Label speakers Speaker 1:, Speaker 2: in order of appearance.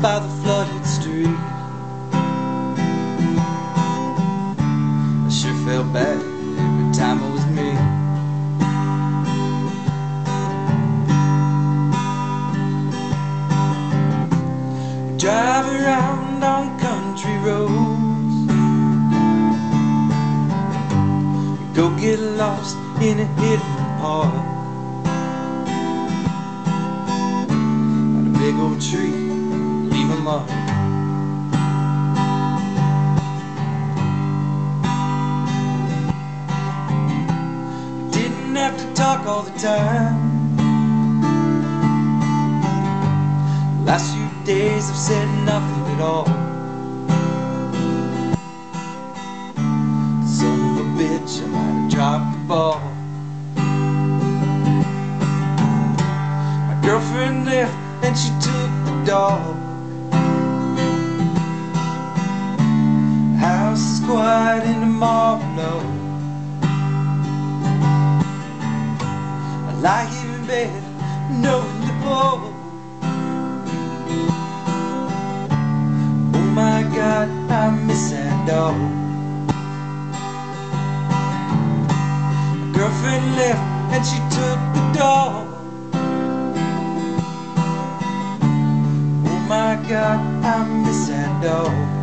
Speaker 1: by the flooded street. I sure felt bad every time it was me. We drive around on country roads, we go get lost in a hidden park. On a big old tree, leave a mark. Have to talk all the time. Last few days I've said nothing at all. Son of a bitch, I might have dropped the ball. My girlfriend left and she took the dog. The house is quiet in the Marlowe. Lie here in bed, knowing the blow. Oh my God, I miss that dog. My girlfriend left and she took the dog. Oh my God, I miss that dog.